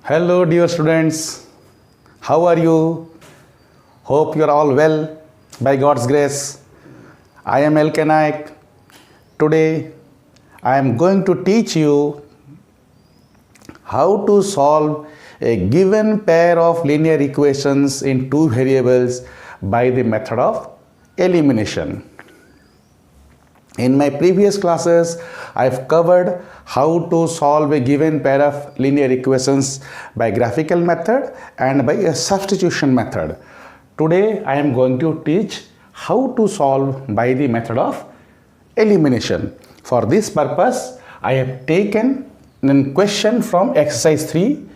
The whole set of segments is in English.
Hello dear students, how are you? Hope you are all well by God's grace. I am NAYAK. Today I am going to teach you how to solve a given pair of linear equations in two variables by the method of elimination. In my previous classes, I've covered how to solve a given pair of linear equations by graphical method and by a substitution method. Today, I am going to teach how to solve by the method of elimination. For this purpose, I have taken a question from exercise 3,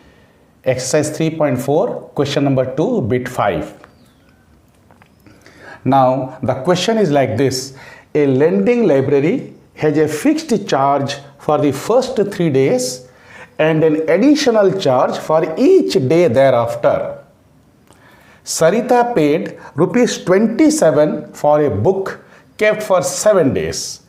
exercise 3.4, question number 2, bit 5. Now, the question is like this. A lending library has a fixed charge for the first 3 days and an additional charge for each day thereafter. Sarita paid rupees 27 for a book kept for 7 days.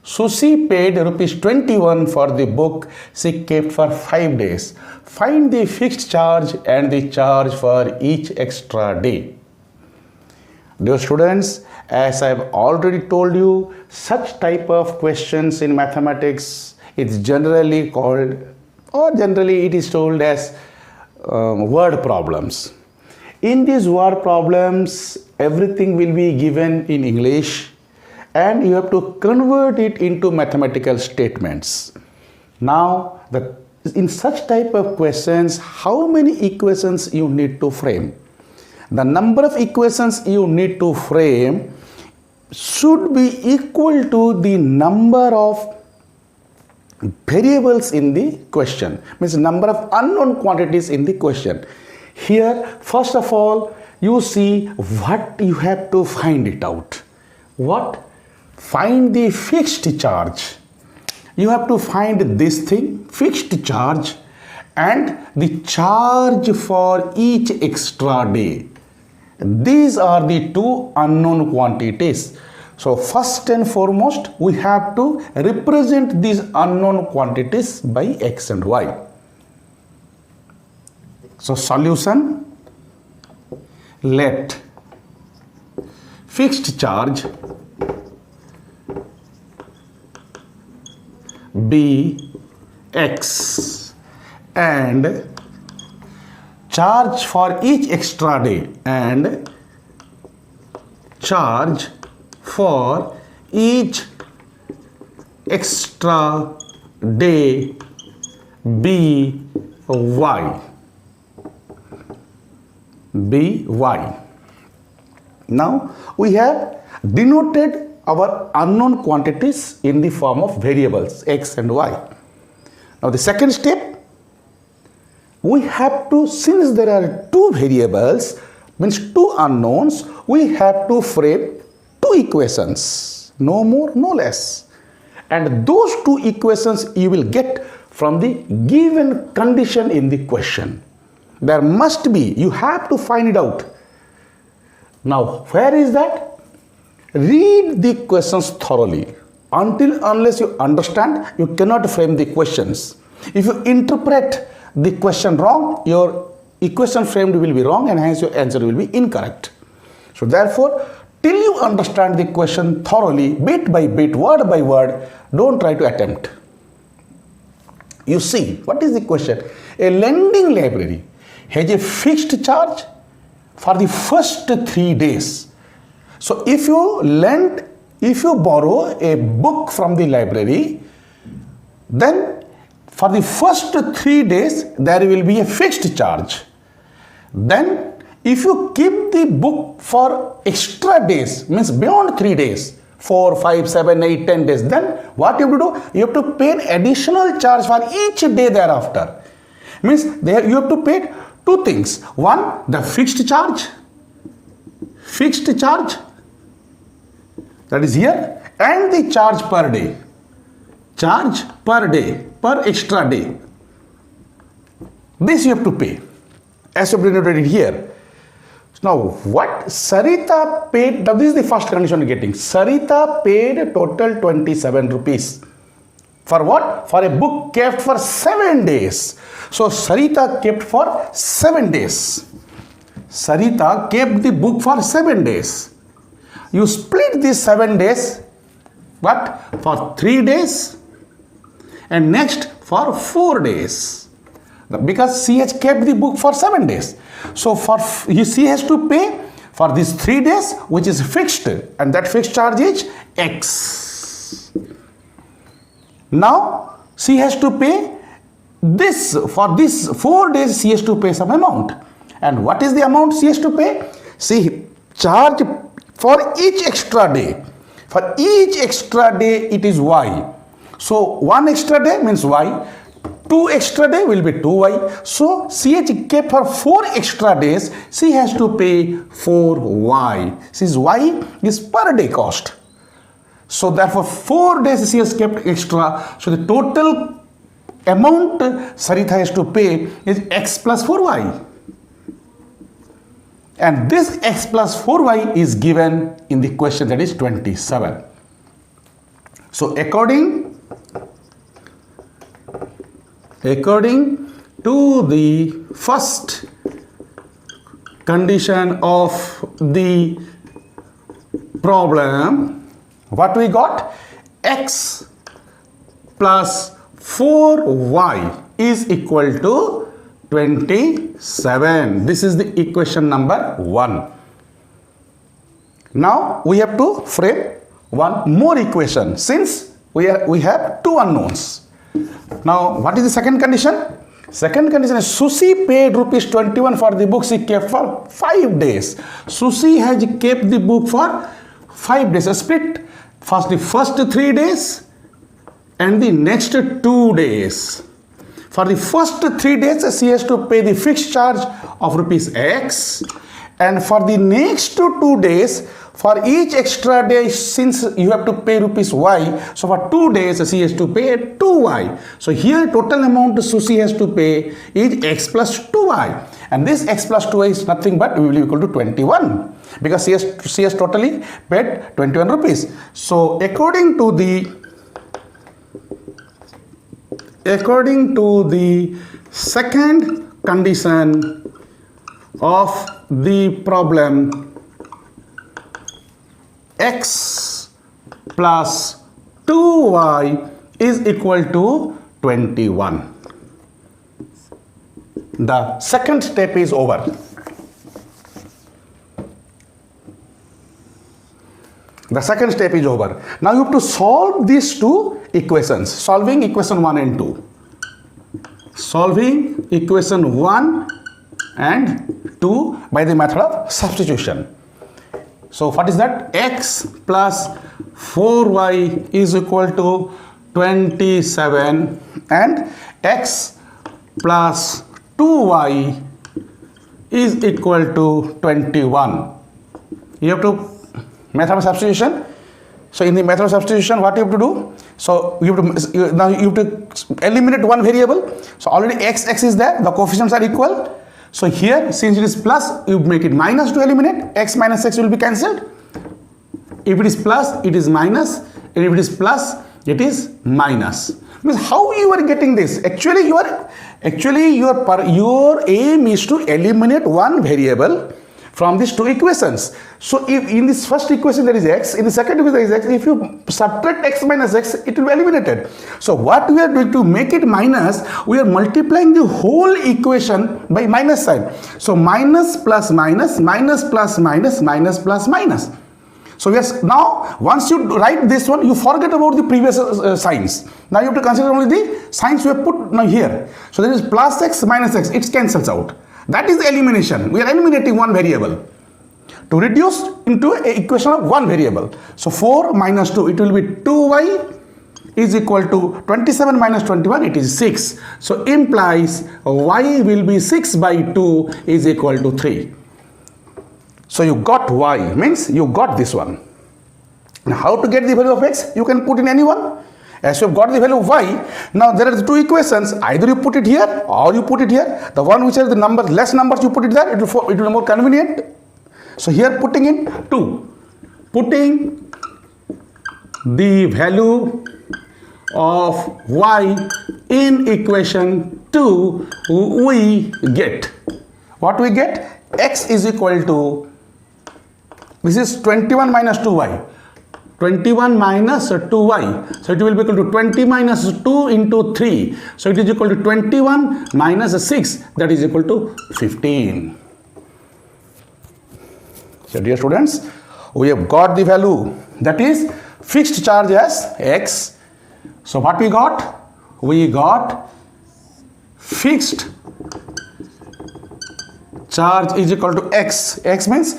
Susi paid rupees 21 for the book she kept for 5 days. Find the fixed charge and the charge for each extra day. Dear students, as I have already told you, such type of questions in mathematics is generally called, or generally it is told as word problems. In these word problems, everything will be given in English and you have to convert it into mathematical statements. Now, in such type of questions, how many equations you need to frame? The number of equations you need to frame should be equal to the number of variables in the question, means number of unknown quantities in the question. Here, first of all, you see what you have to find it out. What? Find the fixed charge. You have to find this thing, fixed charge, and the charge for each extra day. These are the two unknown quantities. So first and foremost, we have to represent these unknown quantities by x and y. So solution, let fixed charge be x and charge for each extra day and charge for each extra day be y. Now we have denoted our unknown quantities in the form of variables x and y. Now the second step, we have to, since there are two variables, means two unknowns, we have to frame two equations, no more, no less. And those two equations you will get from the given condition in the question. There must be, you have to find it out. Now, where is that? Read the questions thoroughly. Unless you understand, you cannot frame the questions. If you interpret the question wrong, your equation framed will be wrong and hence your answer will be incorrect. So therefore, till you understand the question thoroughly, bit by bit, word by word, don't try to attempt. You see, what is the question? A lending library has a fixed charge for the first 3 days. So if you borrow a book from the library, then for the first 3 days, there will be a fixed charge. Then, if you keep the book for extra days, means beyond 3 days, 4, 5, 7, 8, 10 days, then what you have to do? You have to pay an additional charge for each day thereafter. Means you have to pay two things. One, the fixed charge, that is here, and the charge per day. Charge per day, per extra day. This you have to pay, as you have denoted here. Now, what Sarita paid, now this is the first condition you're getting. Sarita paid total 27 rupees. For what? For a book kept for 7 days. So Sarita kept for 7 days. Sarita kept the book for 7 days. You split these 7 days, what? For 3 days and next for 4 days. Because she has kept the book for 7 days. So she has to pay for these 3 days, which is fixed, and that fixed charge is X. Now she has to pay this, for these 4 days she has to pay some amount. And what is the amount she has to pay? She charge for each extra day. For each extra day it is Y. So 1 extra day means Y. 2 extra day will be 2Y. So she has kept for 4 extra days. She has to pay 4Y. Since Y is per day cost. So therefore 4 days she has kept extra. So the total amount Sarita has to pay is X plus 4Y. And this X plus 4Y is given in the question, that is 27. So according to the first condition of the problem, what we got? X plus 4Y is equal to 27. This is the equation number 1. Now we have to frame one more equation, since we have 2 unknowns. Now what is the second condition? Second condition is Susi paid rupees 21 for the book she kept for 5 days. Susi has kept the book for 5 days. A split first the first 3 days and the next 2 days. For the first 3 days she has to pay the fixed charge of rupees X, and for the next 2 days, for each extra day, since you have to pay rupees Y, so for 2 days she has to pay 2Y. So here total amount Susi has to pay is X plus 2Y, and this X plus 2Y is nothing but will be equal to 21, because she has totally paid 21 rupees. So according to the second condition of the problem, X plus 2Y is equal to 21. The second step is over. The second step is over. Now you have to solve these 2 equations. Solving equation 1 and 2. Solving equation 1 and 2 by the method of substitution. So what is that? X plus 4Y is equal to 27 and X plus 2Y is equal to 21. You have to method of substitution. So in the method of substitution, what you have to do? So you have to eliminate one variable. So already x is there, the coefficients are equal. So here, since it is plus, you make it minus to eliminate. X minus x will be cancelled. If it is plus, it is minus. And if it is plus, it is minus. Means how you are getting this? Actually, your aim is to eliminate one variable from these 2 equations. So if in this first equation there is x, in the second equation there is x, if you subtract x minus x, it will be eliminated. So what we are doing to make it minus, we are multiplying the whole equation by minus sign. So minus plus minus, minus plus minus, minus plus minus. So yes, now once you write this one, you forget about the previous signs. Now you have to consider only the signs we have put now here. So there is plus x minus x, it cancels out. That is the elimination. We are eliminating one variable to reduce into an equation of one variable. So 4 minus 2, it will be 2y is equal to 27 minus 21, it is 6. So implies y will be 6 by 2 is equal to 3. So you got y, means you got this one. Now how to get the value of x? You can put in any one. As you have got the value of y, now there are the 2 equations. Either you put it here or you put it here. The one which has the number less numbers, you put it there. It will be more convenient. So here putting in 2. Putting the value of y in equation 2, we get, what we get? X is equal to, this is 21 minus 2y. 21 minus 2y. So it will be equal to 20 minus 2 into 3. So it is equal to 21 minus 6. That is equal to 15. So dear students, we have got the value, that is fixed charge as x. So what we got? We got fixed charge is equal to x. X means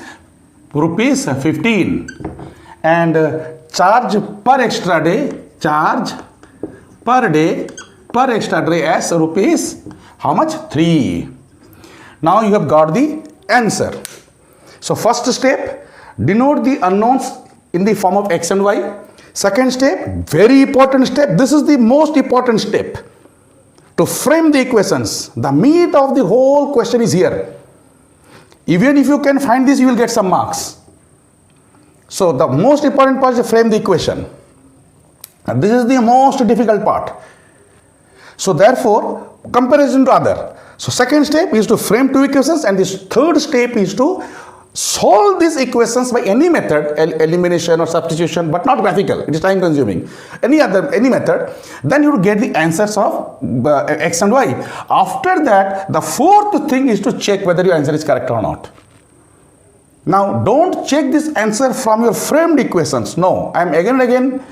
rupees 15. And charge per extra day, charge per day per extra day as rupees, how much? 3. Now you have got the answer. So first step, denote the unknowns in the form of x and y. Second step, very important step, this is the most important step, to frame the equations. The meat of the whole question is here. Even if you can find this, you will get some marks. So the most important part is to frame the equation. And this is the most difficult part. So therefore, comparison to other. So second step is to frame two equations, and this third step is to solve these equations by any method, elimination or substitution, but not graphical. It is time consuming. Any method, then you will get the answers of x and y. After that, the fourth thing is to check whether your answer is correct or not. Now, don't check this answer from your framed equations. No, I am again and again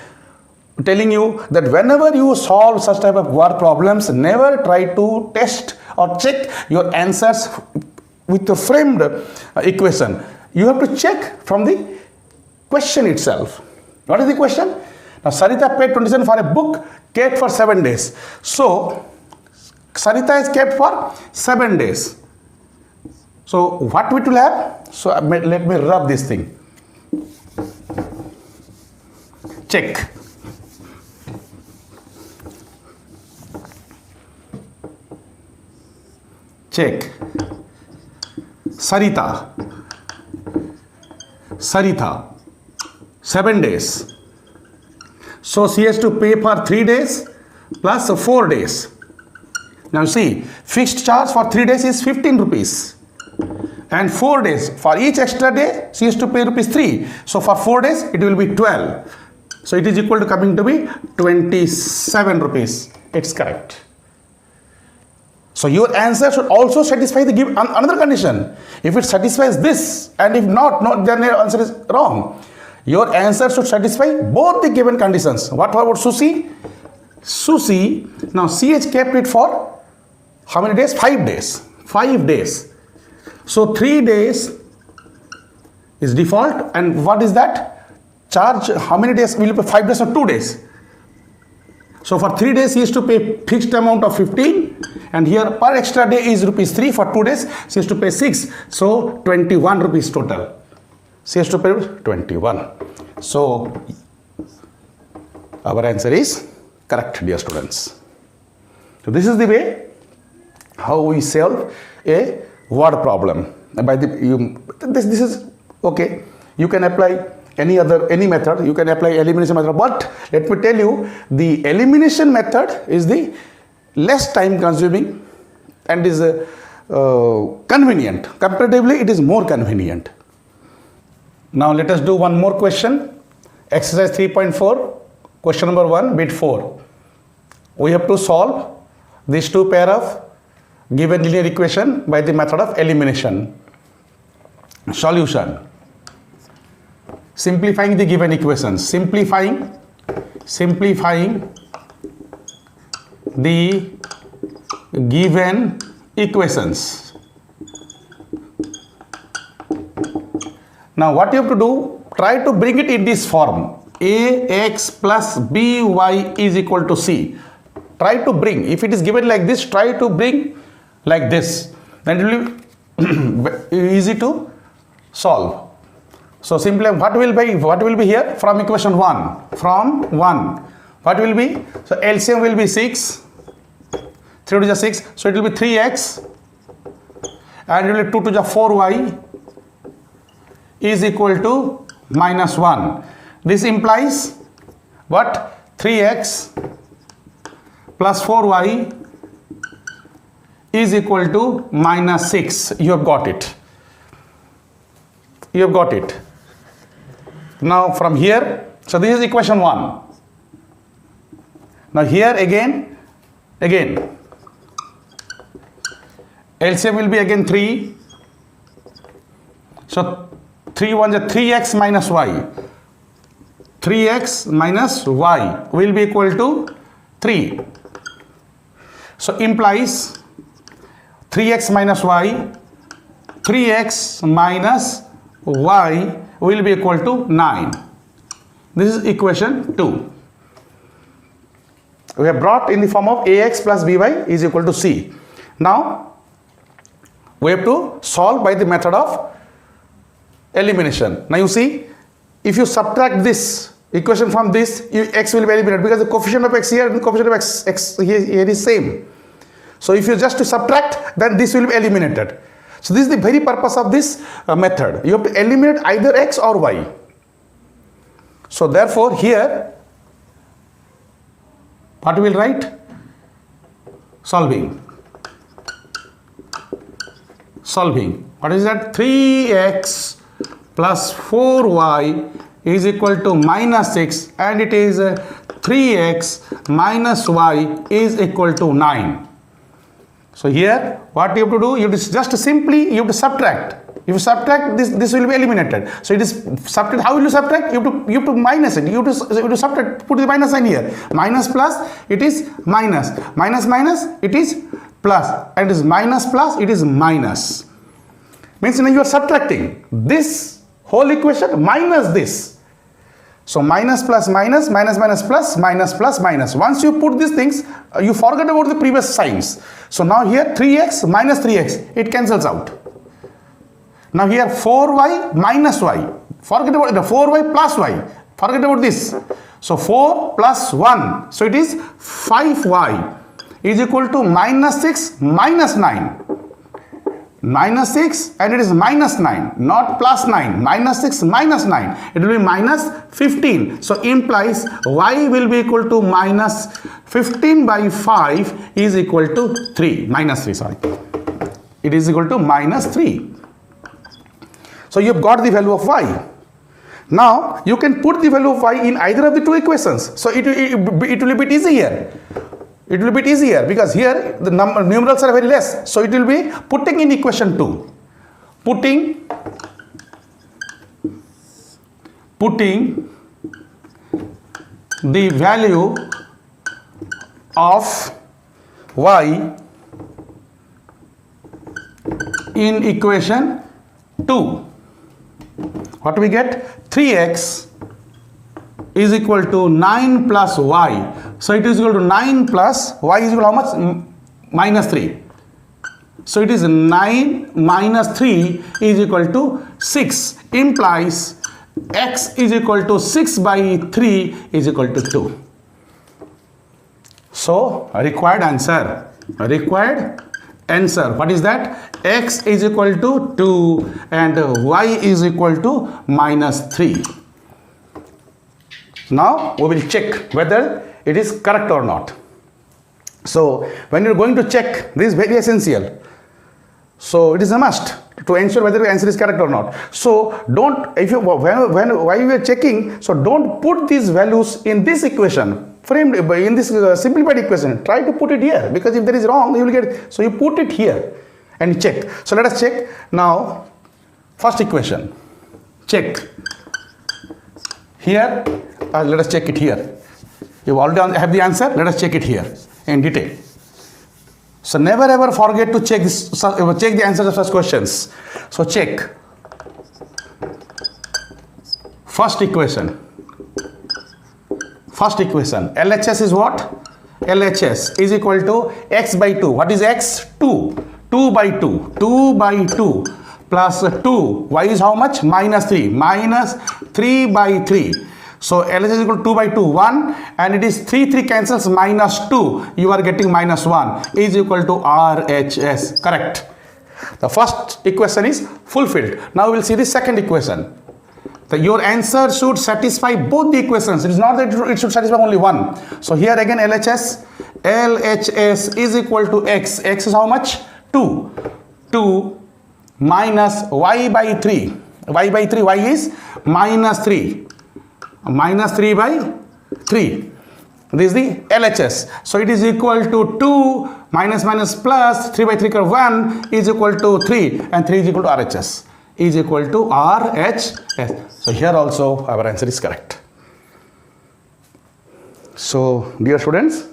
telling you that whenever you solve such type of word problems, never try to test or check your answers with the framed equation. You have to check from the question itself. What is the question? Now, Sarita paid 27 for a book kept for 7 days. So, Sarita is kept for 7 days. So, what we will have? So, let me rub this thing. Check. Check. Sarita, 7 days. So she has to pay for 3 days plus 4 days. Now see, fixed charge for 3 days is 15 rupees. And 4 days, for each extra day, she has to pay rupees 3. So for 4 days, it will be 12. So it is equal to coming to be 27 rupees. It's correct. So your answer should also satisfy the given another condition. If it satisfies this, and if not, then your answer is wrong. Your answer should satisfy both the given conditions. What about Susi? Susi, now she has kept it for how many days? 5 days. 5 days. So 3 days is default, and what is that? Charge, how many days will you pay? 5 days or 2 days? So for 3 days, he has to pay fixed amount of 15, and here per extra day is rupees 3. For 2 days, she has to pay 6. So 21 rupees total. She has to pay 21. So our answer is correct, dear students. So this is the way how we solve a word problem. By this is okay. You can apply any method. You can apply elimination method, but let me tell you, the elimination method is the less time consuming and is convenient. Comparatively, it is more convenient. Now let us do one more question. Exercise 3.4, question number 1, bit 4. We have to solve these two pair of given linear equation by the method of elimination. Solution. Simplifying the given equations. Simplifying the given equations. Now what you have to do, try to bring it in this form. Ax plus by is equal to c. Try to bring, if it is given like this, try to bring like this. Then it will be easy to solve. So simply what will be here from equation 1? From 1. What will be? So LCM will be 6. 3 to the 6. So it will be 3x. And it will be 2 to the 4y is equal to minus 1. This implies what? 3x plus 4y is equal to minus 6. You have got it. You have got it. Now from here, so this is equation 1. Now here again, LCM will be again 3. So 3 1 is 3x minus y. 3x minus y will be equal to 3. So implies 3x minus y, 3x minus y will be equal to 9. This is equation 2. We have brought in the form of ax plus by is equal to c. Now we have to solve by the method of elimination. Now you see, if you subtract this equation from this, x will be eliminated because the coefficient of x here and the coefficient of x here is same. So if you just to subtract, then this will be eliminated. So this is the very purpose of this method. You have to eliminate either x or y. So therefore here, what we will write? Solving. What is that? 3x plus 4y is equal to minus 6, and it is 3x minus y is equal to 9. So here what you have to do, you have to just simply you have to subtract. If you subtract, this will be eliminated. So it is subtract. How will you subtract? You have to minus it. You have to subtract. Put the minus sign here. Minus plus, it is minus. Minus minus, it is plus. And it is minus plus, it is minus. Means you are subtracting this whole equation minus this. So minus plus minus, minus minus plus, minus plus minus. Once you put these things, you forget about the previous signs. So now here 3x minus 3x, it cancels out. Now here 4y minus y. Forget about the 4y plus y. Forget about this. So 4 plus 1. So it is 5y is equal to minus 6 minus 9. Minus 6 and it is minus 9, not plus 9. Minus 6 minus 9. It will be minus 15. So implies y will be equal to minus 15 by 5 is equal to 3. Minus 3, sorry. It is equal to minus 3. So you have got the value of y. Now you can put the value of y in either of the two equations. So it will be a bit easier. It will be a bit easier because here the numerals are very less. So it will be putting in equation 2. Putting the value of y in equation 2. What we get? 3x is equal to 9 plus y. So it is equal to 9 plus y is equal to how much? Minus 3. So it is 9 minus 3 is equal to 6. Implies x is equal to 6 by 3 is equal to 2. So required answer. What is that? X is equal to 2 and y is equal to minus 3. Now we will check whether it is correct or not. So when you are going to check, this is very essential. So it is a must to ensure whether the answer is correct or not. So don't, if you while you are checking, so don't put these values in this equation. Framed in this simplified equation. Try to put it here, because if there is wrong, you will get. So you put it here and check. So let us check now. First equation. Check. Here, let us check it here. You already have the answer. Let us check it here in detail. So never ever forget to check this. Check the answers of such questions. So check. First equation. LHS is what? LHS is equal to x by 2. What is x? 2. 2 by 2. 2 by 2 plus 2. Y is how much? Minus 3. Minus 3 by 3. So LHS is equal to 2 by 2. 1. And it is 3. 3 cancels. Minus 2. You are getting minus 1. Is equal to RHS. Correct. The first equation is fulfilled. Now we will see the second equation. Your answer should satisfy both the equations. It is not that it should satisfy only one. So here again LHS LHS is equal to x. X is how much? 2. 2 minus y by 3. Y by 3, y is minus 3. Minus 3 by 3. This is the LHS. So it is equal to 2 minus minus plus 3 by 3 curve 1 is equal to 3, and 3 is equal to RHS. Is equal to RHS. So here also our answer is correct. So dear students,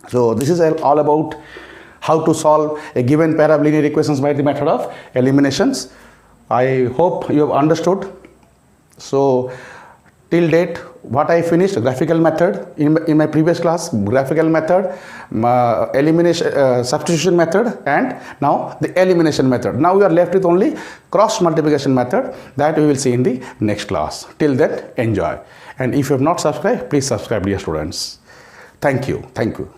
so this is all about how to solve a given pair of linear equations by the method of eliminations. I hope you have understood. So till date, what I finished, graphical method in my previous class, graphical method, elimination, substitution method, and now the elimination method. Now we are left with only cross multiplication method, that we will see in the next class. Till then, enjoy. And if you have not subscribed, please subscribe, dear students. Thank you. Thank you.